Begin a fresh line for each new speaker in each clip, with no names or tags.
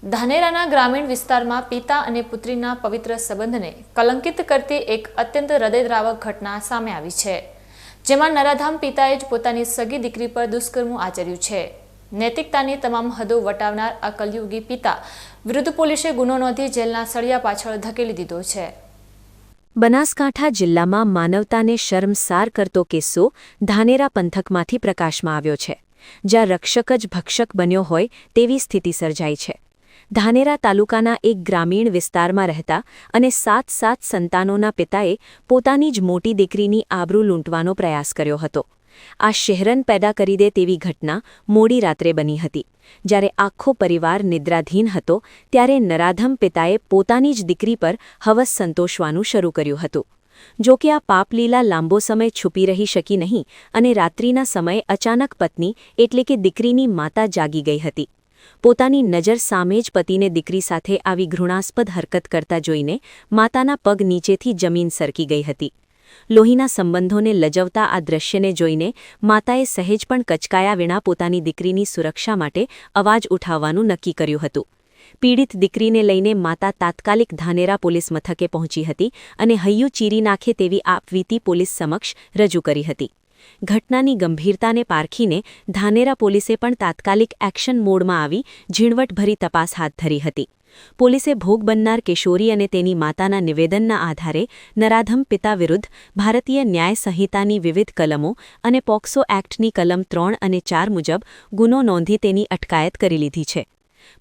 ધાનેરાના ગ્રામીણ વિસ્તારમાં પિતા અને પુત્રીના પવિત્ર સંબંધને કલંકિત કરતી એક અત્યંત હૃદયદ્રાવક ઘટના સામે આવી છે, જેમાં નરાધામ પિતાએ જ પોતાની સગી દીકરી પર દુષ્કર્મ આચર્યું છે। નૈતિકતાની તમામ હદો વટાવનાર આ કલયુગી પિતા વિરુદ્ધ પોલીસે ગુનો નોંધી જેલના સળિયા પાછળ ધકેલી દીધો છે।
બનાસકાંઠા જિલ્લામાં માનવતાને શર્મસાર કરતો કિસ્સો ધાનેરા પંથકમાંથી પ્રકાશમાં આવ્યો છે, જ્યાં રક્ષક જ ભક્ષક બન્યો હોય તેવી સ્થિતિ સર્જાઈ છે। ધાનેરા તાલુકાના એક ગ્રામીણ વિસ્તારમાં રહેતા અને સાત સંતાનોના પિતાએ પોતાની જ મોટી દીકરીની આબરૂ લૂંટવાનો પ્રયાસ કર્યો હતો। આ શહેરન પેદા કરી દે તેવી ઘટના મોડી રાત્રે બની હતી, જ્યારે આખો પરિવાર નિદ્રાધીન હતો ત્યારે નરાધમ પિતાએ પોતાની જ દીકરી પર હવસ સંતોષવાનું શરૂ કર્યું હતું। જો કે આ પાપલીલા લાંબો સમય છુપી રહી શકી નહીં અને રાત્રિના સમયે અચાનક પત્ની એટલે કે દીકરીની માતા જાગી ગઈ હતી। પોતાની નજર સામે જ પતિને દીકરી સાથે આવી ઘૃણાસ્પદ હરકત કરતા જોઈને માતાના પગ નીચેથી જમીન સરકી ગઈ હતી। લોહીના સંબંધોને લજવતા આ દ્રશ્યને જોઈને માતાએ સહેજ પણ કચકાયા વિના પોતાની દીકરીની સુરક્ષા માટે અવાજ ઉઠાવવાનું નક્કી કર્યું હતું। પીડિત દીકરીને લઈને માતા તાત્કાલિક ધાનેરા પોલીસ મથકે પહોંચી હતી અને હૈયું ચીરી નાખે તેવી આપવીતી પોલીસ સમક્ષ રજૂ કરી હતી। ઘટનાની ગંભીરતાને પારખીને ધાનેરા પોલીસે પણ તાત્કાલિક એક્શન મોડમાં આવી ઝીણવટભરી તપાસ હાથ ધરી હતી। પોલીસે ભોગ બનનાર કિશોરી અને તેની માતાના નિવેદનના આધારે નરાધમ પિતા વિરુદ્ધ ભારતીય ન્યાય સંહિતાની વિવિધ કલમો અને પોક્સો એક્ટની કલમ 3 અને 4 મુજબ ગુનો નોંધી તેની અટકાયત કરી લીધી છે।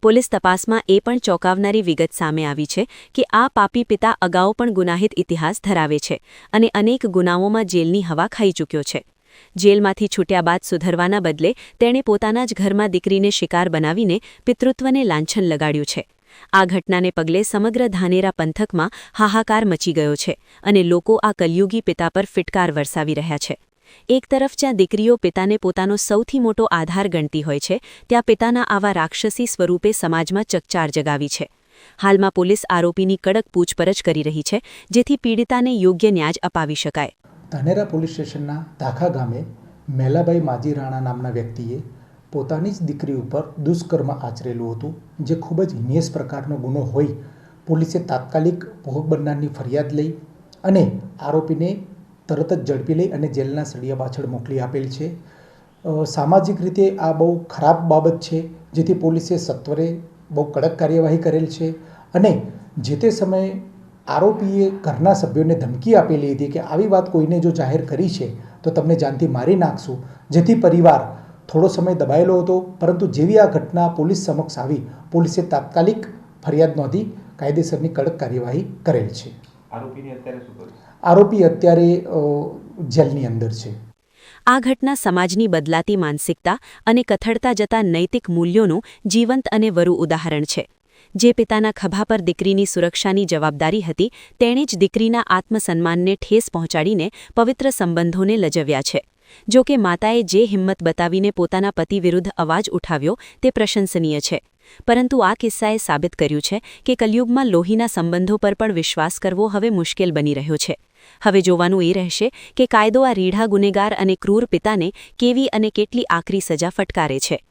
પોલીસ તપાસમાં એ પણ ચોંકાવનારી વિગત સામે આવી છે કે આ પાપી પિતા અગાઉ પણ ગુનાહિત ઇતિહાસ ધરાવે છે અને અનેક ગુનાઓમાં જેલની હવા ખાઈ ચૂક્યો છે। જેલમાંથી છૂટ્યા બાદ સુધરવાના બદલે તેણે પોતાના જ ઘરમાં દીકરીને શિકાર બનાવીને પિતૃત્વને લાંછન લગાડ્યું છે। આ ઘટનાને પગલે સમગ્ર ધાનેરા પંથકમાં હાહાકાર મચી ગયો છે અને લોકો આ કલયુગી પિતા પર ફિટકાર વરસાવી રહ્યા છે। એક તરફ જ્યાં દીકરીઓ પિતાને પોતાનો સૌથી મોટો આધાર ગણતી હોય છે, ત્યાં પિતાના આવા રાક્ષસી સ્વરૂપે સમાજમાં ચકચાર જગાવી છે। હાલમાં પોલીસ આરોપીની કડક પૂછપરછ કરી રહી છે, જેથી પીડિતાને યોગ્ય ન્યાય અપાવી શકાય।
ધાનેરા પોલીસ સ્ટેશનના દાખા ગામે મેલાભાઈ માજી રાણા નામના વ્યક્તિએ પોતાની જ દીકરી ઉપર દુષ્કર્મ આચરેલું હતું, જે ખૂબ જ હિન્યસ પ્રકારનો ગુનો હોય પોલીસે તાત્કાલિક ભોગ બનનારની ફરિયાદ લઈ અને આરોપીને તરત જ ઝડપી લઈ અને જેલના સળિયા પાછળ મોકલી આપેલ છે। સામાજિક રીતે આ બહુ ખરાબ બાબત છે, જેથી પોલીસે સત્વરે બહુ કડક કાર્યવાહી કરેલ છે અને જે તે સમયે આરોપીએ ઘરના સભ્યોને ધમકી આપેલી હતી કે આવી વાત કોઈને જો જાહેર કરી છે તો તમને જાનથી મારી નાખશું, જેથી પરિવાર થોડો સમય દબાયેલો હતો, પરંતુ જેવી આ ઘટના પોલીસ સમક્ષ આવી પોલીસે તાત્કાલિક ફરિયાદ નોંધી કાયદેસરની કડક કાર્યવાહી કરેલ છે। આરોપી અત્યારે જેલની અંદર છે।
આ ઘટના સમાજની બદલાતી માનસિકતા અને કથળતા જતા નૈતિક મૂલ્યોનું જીવંત અને વરુ ઉદાહરણ છે। જે પિતાના ખભા પર દીકરીની સુરક્ષાની જવાબદારી હતી, તેણે જ દીકરીના આત્મસન્માનને ઠેસ પહોંચાડીને પવિત્ર સંબંધોને લજવ્યા છે। જો કે માતાએ જે હિંમત બતાવીને પોતાના પતિ વિરુદ્ધ અવાજ ઉઠાવ્યો તે પ્રશંસનીય છે, પરંતુ આ કિસ્સાએ સાબિત કર્યું છે કે કલયુગમાં લોહીના સંબંધો પર પણ વિશ્વાસ કરવો હવે મુશ્કેલ બની રહ્યો છે। હવે જોવાનું એ રહેશે કે કાયદો આ રીઢા ગુનેગાર અને ક્રૂર પિતાને કેવી અને કેટલી આકરી સજા ફટકારે છે।